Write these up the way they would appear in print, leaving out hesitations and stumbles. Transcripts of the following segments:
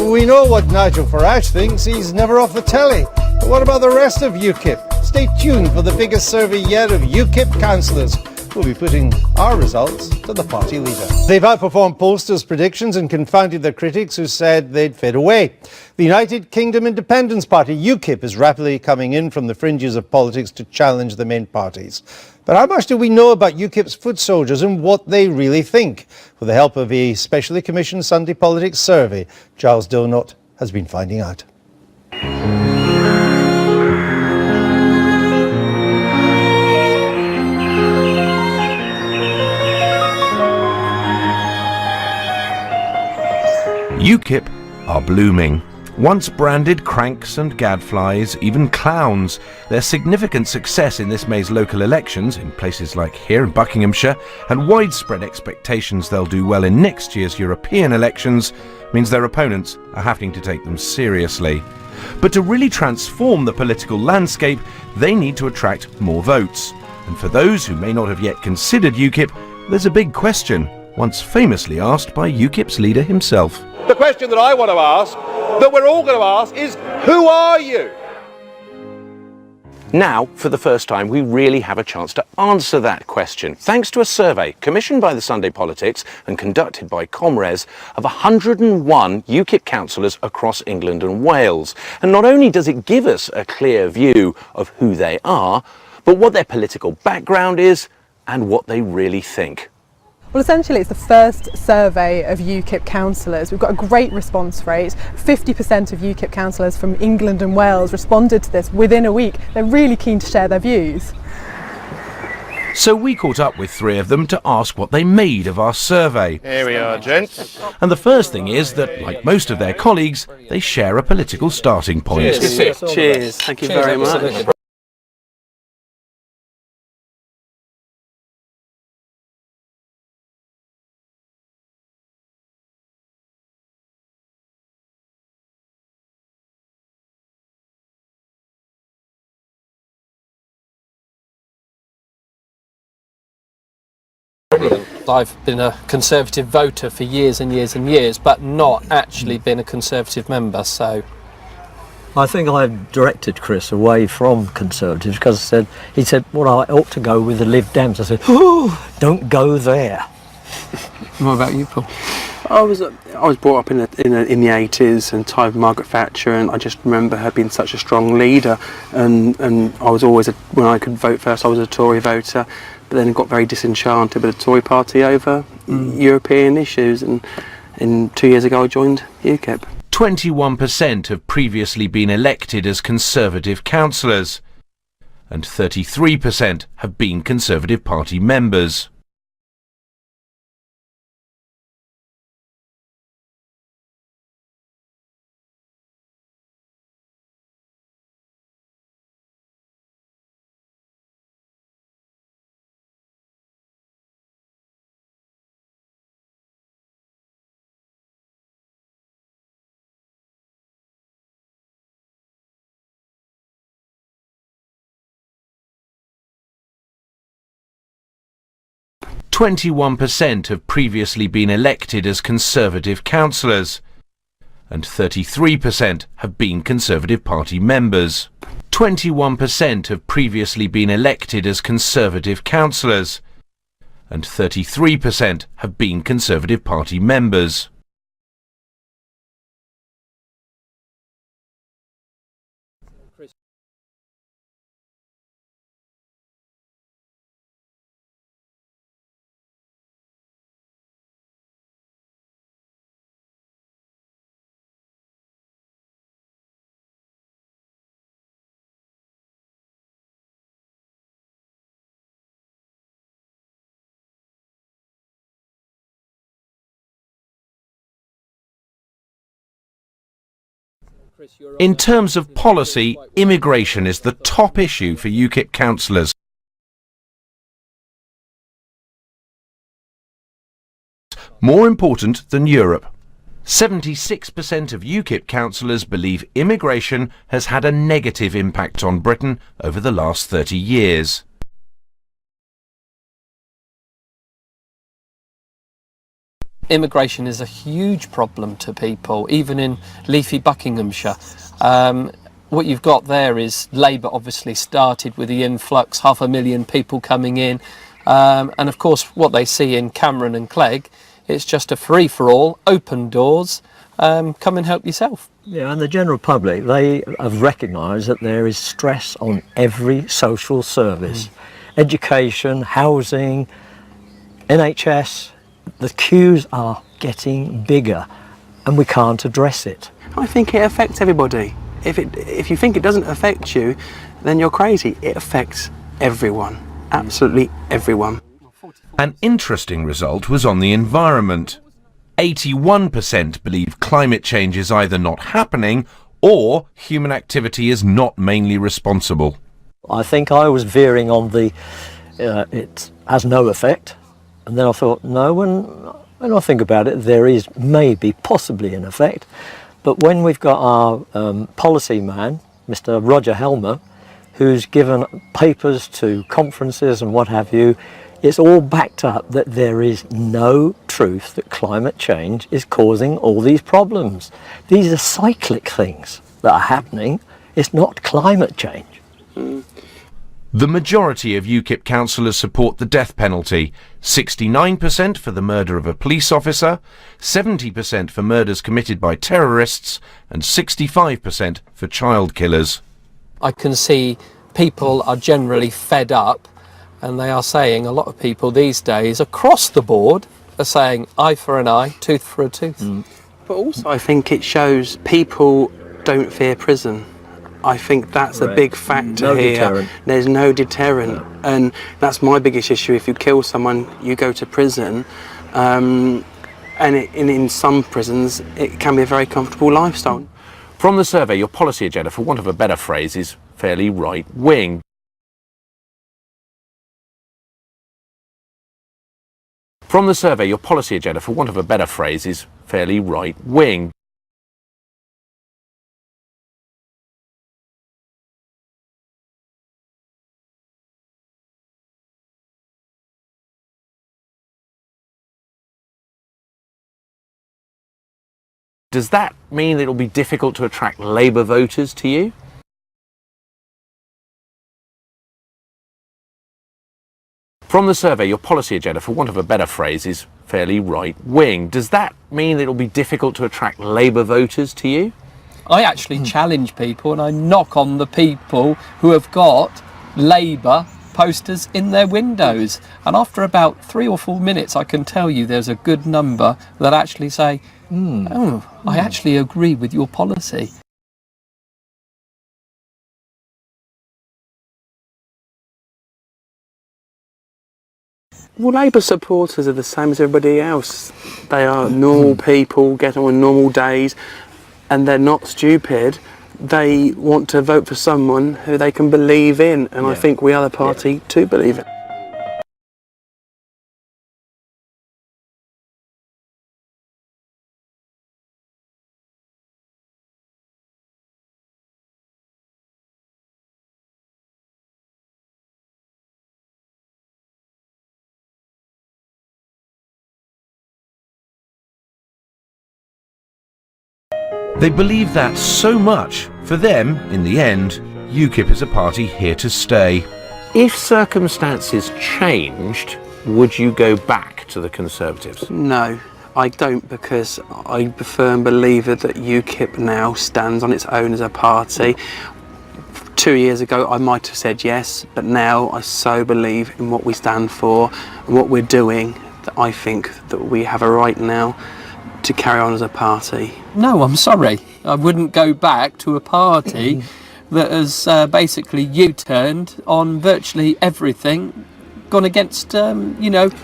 We know what Nigel Farage thinks. He's never off the telly. But what about the rest of UKIP? Stay tuned for the biggest survey yet of UKIP councillors. We'll be putting our results to the party leader. They've outperformed pollsters' predictions and confounded their critics who said they'd fade away. The United Kingdom Independence Party, UKIP, is rapidly coming in from the fringes of politics to challenge the main parties. But how much do we know about UKIP's foot soldiers and what they really think? With the help of a specially commissioned Sunday Politics survey, Giles Donut has been finding out. UKIP are blooming. Once branded cranks and gadflies, even clowns, their significant success in this May's local elections, in places like here in Buckinghamshire, and widespread expectations they'll do well in next year's European elections, means their opponents are having to take them seriously. But to really transform the political landscape, they need to attract more votes. And for those who may not have yet considered UKIP, there's a big question, once famously asked by UKIP's leader himself. The question that I want to ask, that we're all going to ask, is who are you? Now, for the first time, we really have a chance to answer that question, thanks to a survey commissioned by the Sunday Politics and conducted by Comres of 101 UKIP councillors across England and Wales. And not only does it give us a clear view of who they are, but what their political background is and what they really think. Well, essentially it's the first survey of UKIP councillors. We've got a great response rate. 50% of UKIP councillors from England and Wales responded to this within a week. They're really keen to share their views. So we caught up with three of them to ask what they made of our survey. Here we are, gents. And the first thing is that, like most of their colleagues, they share a political starting point. Cheers. Cheers. Thank you very much. I've been a Conservative voter for years and years and years, but not actually been a Conservative member, so... I think I've directed Chris away from Conservatives because he said, well, I ought to go with the Lib Dems. I said, oh, don't go there. What about you, Paul? I was brought up in the 80s and time of Margaret Thatcher, and I just remember her being such a strong leader, and I was always, when I could vote first, I was a Tory voter, but then got very disenchanted with the Tory party over European issues, and 2 years ago I joined UKIP. 21% have previously been elected as Conservative councillors, and 33% have been Conservative Party members. %, have previously been elected as Conservative councillors, and 33% have been Conservative Party members. 21% have previously been elected as Conservative councillors, and 33% have been Conservative Party members. In terms of policy, immigration is the top issue for UKIP councillors. More important than Europe. 76% of UKIP councillors believe immigration has had a negative impact on Britain over the last 30 years. immigration is a huge problem to people, even in leafy Buckinghamshire. What you've got there is Labour obviously started with the influx, 500,000 people coming in, and of course what they see in Cameron and Clegg, it's just a free-for-all, open doors, come and help yourself. Yeah, and the general public, they have recognised that there is stress on every social service. Education, housing, NHS, the queues are getting bigger and we can't address it. I think it affects everybody. If you think it doesn't affect you, then you're crazy. It affects everyone, absolutely everyone. An interesting result was on the environment. 81% believe climate change is either not happening or human activity is not mainly responsible. I think I was veering on the it has no effect, and then I thought, no, when I think about it, there is maybe possibly an effect. But when we've got our policy man, Mr. Roger Helmer, who's given papers to conferences and what have you, it's all backed up that there is no truth that climate change is causing all these problems. These are cyclic things that are happening. It's not climate change. The majority of UKIP councillors support the death penalty, 69% for the murder of a police officer, 70% for murders committed by terrorists, and 65% for child killers. I can see people are generally fed up, and they are saying, a lot of people these days across the board are saying eye for an eye, tooth for a tooth. But also I think it shows people don't fear prison. I think that's a big factor No here. deterrent. There's no deterrent, and that's my biggest issue. If you kill someone, you go to prison, and in some prisons it can be a very comfortable lifestyle. From the survey, your policy agenda, for want of a better phrase, is fairly right-wing. From the survey, your policy agenda, for want of a better phrase, is fairly right-wing. Does that mean that it'll be difficult to attract Labour voters to you? From the survey, your policy agenda, for want of a better phrase, is fairly right-wing. Does that mean that it'll be difficult to attract Labour voters to you? I actually challenge people and I knock on the people who have got Labour posters in their windows. And after about 3 or 4 minutes, I can tell you there's a good number that actually say, I actually agree with your policy. Well, Labour supporters are the same as everybody else. They are normal people, get on normal days, and they're not stupid. They want to vote for someone who they can believe in, and I think we are the party to believe in. They believe that so much, for them, in the end, UKIP is a party here to stay. If circumstances changed, would you go back to the Conservatives? No, I don't, because I prefer and believe that UKIP now stands on its own as a party. 2 years ago I might have said yes, but now I so believe in what we stand for and what we're doing that I think that we have a right now to carry on as a party. No, I'm sorry. I wouldn't go back to a party that has basically U-turned on virtually everything, gone against,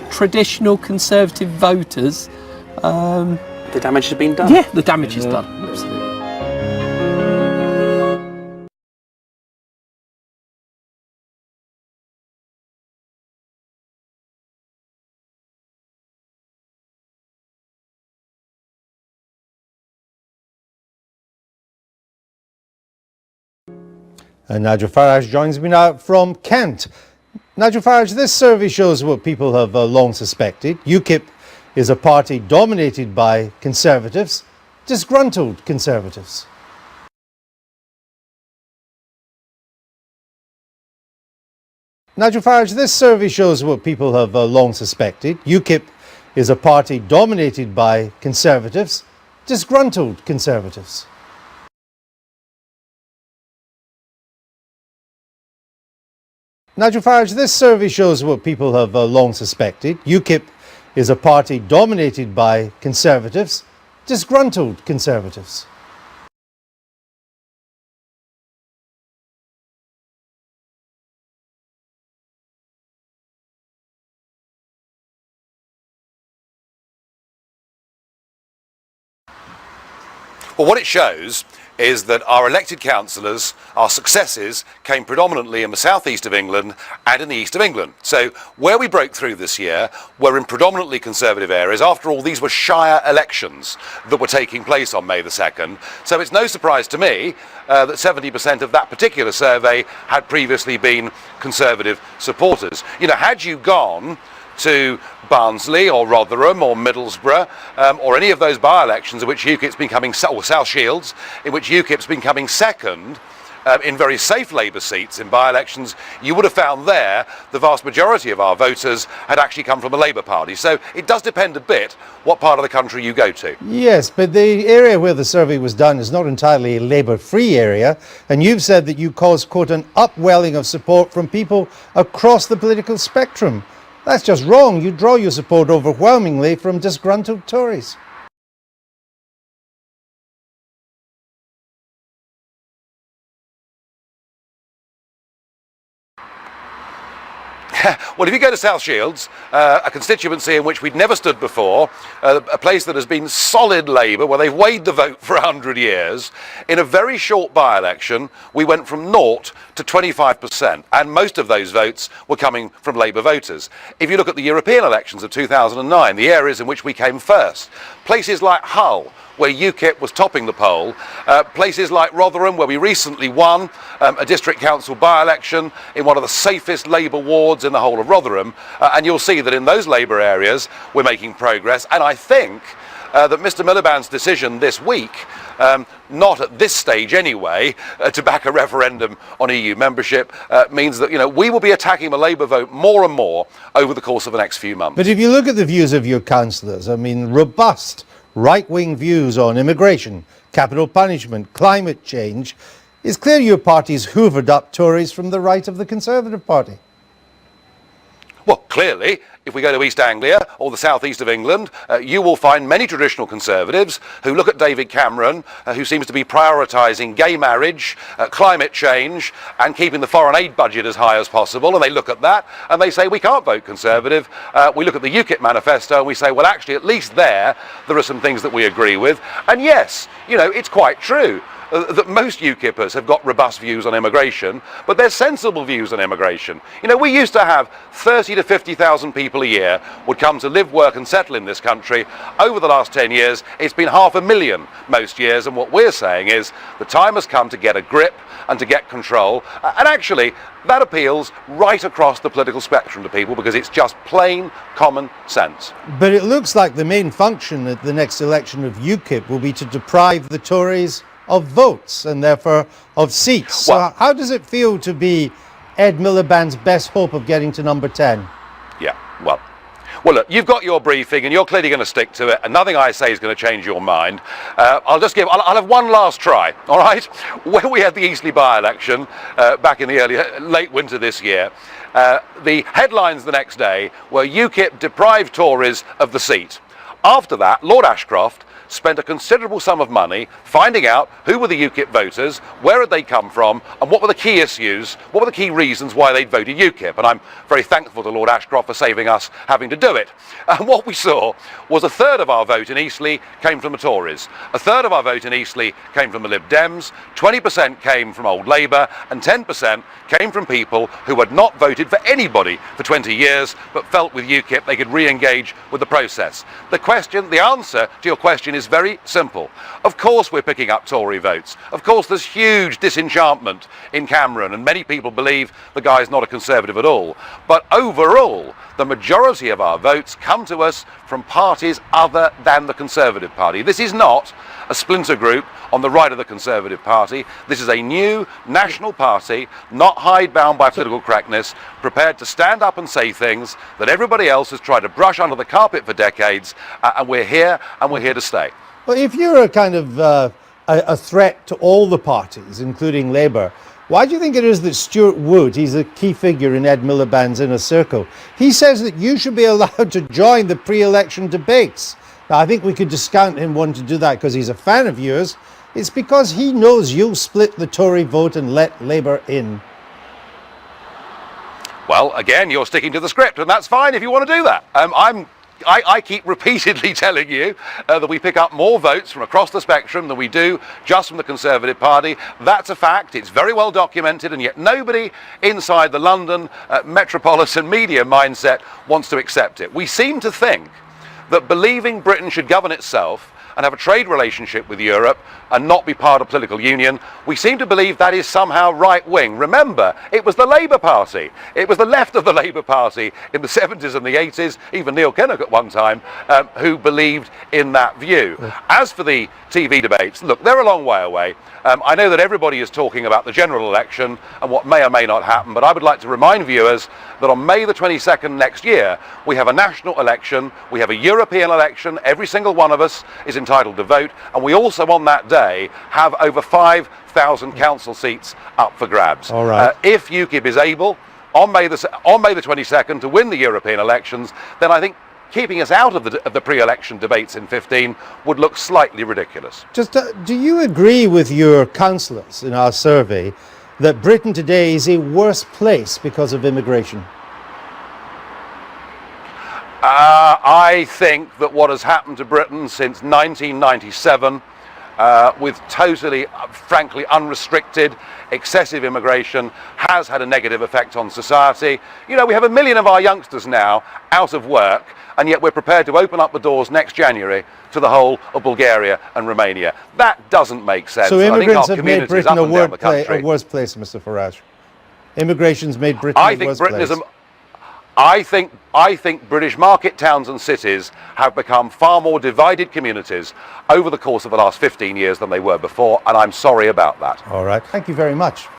traditional Conservative voters. The damage has been done. Yeah, the damage is done. Absolutely. And Nigel Farage joins me now from Kent. Nigel Farage, this survey shows what people have long suspected. UKIP is a party dominated by Conservatives, disgruntled Conservatives. Nigel Farage, this survey shows what people have long suspected. UKIP is a party dominated by Conservatives, disgruntled Conservatives. Nigel Farage, this survey shows what people have long suspected. UKIP is a party dominated by Conservatives, disgruntled Conservatives. Well, what it shows is that our elected councillors, our successes, came predominantly in the southeast of England and in the east of England. So where we broke through this year were in predominantly Conservative areas. After all, these were shire elections that were taking place on May the 2nd. So it's no surprise to me that 70% of that particular survey had previously been Conservative supporters. You know, had you gone to Barnsley or Rotherham or Middlesbrough or any of those by-elections in which UKIP's been coming, or South Shields, in which UKIP's been coming second in very safe Labour seats in by-elections, you would have found there the vast majority of our voters had actually come from the Labour Party. So it does depend a bit what part of the country you go to. Yes, but the area where the survey was done is not entirely a Labour-free area, and you've said that you caused, quote, an upwelling of support from people across the political spectrum. That's just wrong. You draw your support overwhelmingly from disgruntled Tories. Well, if you go to South Shields, a constituency in which we'd never stood before, a place that has been solid Labour, where they've weighed the vote for 100 years, in a very short by-election, we went from 0 to 25%, and most of those votes were coming from Labour voters. If you look at the European elections of 2009, the areas in which we came first, places like Hull, where UKIP was topping the poll, places like Rotherham, where we recently won a district council by-election in one of the safest Labour wards in the whole of Rotherham, and you'll see that in those Labour areas we're making progress, and I think that Mr Miliband's decision this week, not at this stage anyway, to back a referendum on EU membership means that, you know, we will be attacking the Labour vote more and more over the course of the next few months. But if you look at the views of your councillors, I mean, robust right-wing views on immigration, capital punishment, climate change, it's clear your party's hoovered up Tories from the right of the Conservative Party. Well, clearly, if we go to East Anglia or the southeast of England, you will find many traditional Conservatives who look at David Cameron, who seems to be prioritising gay marriage, climate change and keeping the foreign aid budget as high as possible, and they look at that and they say we can't vote Conservative. We look at the UKIP manifesto and we say, well, actually, at least there are some things that we agree with. And yes, you know, it's quite true that most UKIPers have got robust views on immigration, but they're sensible views on immigration. You know, we used to have 30 to 50,000 people a year would come to live, work and settle in this country. Over the last 10 years, it's been 500,000 most years, and what we're saying is the time has come to get a grip and to get control, and actually that appeals right across the political spectrum to people because it's just plain common sense. But it looks like the main function at the next election of UKIP will be to deprive the Tories of votes and therefore of seats. Well, so how does it feel to be Ed Miliband's best hope of getting to number 10? Yeah, well look, you've got your briefing and you're clearly going to stick to it, and nothing I say is going to change your mind. I'll have one last try, all right? When we had the Eastleigh by-election back in the late winter this year, the headlines the next day were UKIP deprived Tories of the seat. After that, Lord Ashcroft spent a considerable sum of money finding out who were the UKIP voters, where had they come from, and what were the key issues, what were the key reasons why they'd voted UKIP. And I'm very thankful to Lord Ashcroft for saving us having to do it. And what we saw was a third of our vote in Eastleigh came from the Tories, a third of our vote in Eastleigh came from the Lib Dems, 20% came from Old Labour, and 10% came from people who had not voted for anybody for 20 years, but felt with UKIP they could re-engage with the process. The answer to your question is very simple. Of course we're picking up Tory votes. Of course there's huge disenchantment in Cameron, and many people believe the guy's not a Conservative at all. But overall, the majority of our votes come to us from parties other than the Conservative Party. This is not a splinter group on the right of the Conservative Party. This is a new national party, not hidebound by political correctness, prepared to stand up and say things that everybody else has tried to brush under the carpet for decades, and we're here, and we're here to stay. Well, if you're a kind of a threat to all the parties, including Labour, why do you think it is that Stuart Wood, he's a key figure in Ed Miliband's inner circle, he says that you should be allowed to join the pre-election debates? Now, I think we could discount him wanting to do that because he's a fan of yours. It's because he knows you'll split the Tory vote and let Labour in. Well, again, you're sticking to the script, and that's fine if you want to do that. I keep repeatedly telling you that we pick up more votes from across the spectrum than we do just from the Conservative Party. That's a fact. It's very well documented, and yet nobody inside the London metropolitan media mindset wants to accept it. We seem to think that believing Britain should govern itself and have a trade relationship with Europe and not be part of political union, we seem to believe that is somehow right-wing. Remember, it was the Labour Party. It was the left of the Labour Party in the 70s and the 80s, even Neil Kinnock at one time, who believed in that view. As for the TV debates, look, they're a long way away. I know that everybody is talking about the general election and what may or may not happen, but I would like to remind viewers that on May the 22nd next year, we have a national election, we have a European election, every single one of us is entitled to vote, and we also on that day have over 5,000 council seats up for grabs. All right. If UKIP is able, on May the 22nd, to win the European elections, then I think keeping us out of the pre-election debates in 15 would look slightly ridiculous. Just do you agree with your councillors in our survey that Britain today is a worse place because of immigration? I think that what has happened to Britain since 1997, with totally, frankly, unrestricted, excessive immigration, has had a negative effect on society. You know, we have 1 million of our youngsters now out of work, and yet we're prepared to open up the doors next January to the whole of Bulgaria and Romania. That doesn't make sense. So immigrants have made communities Britain up and down the country- a worse place, Mr. Farage. Immigration's made Britain I a think worse Britain place. is I think British market towns and cities have become far more divided communities over the course of the last 15 years than they were before, and I'm sorry about that. All right. Thank you very much.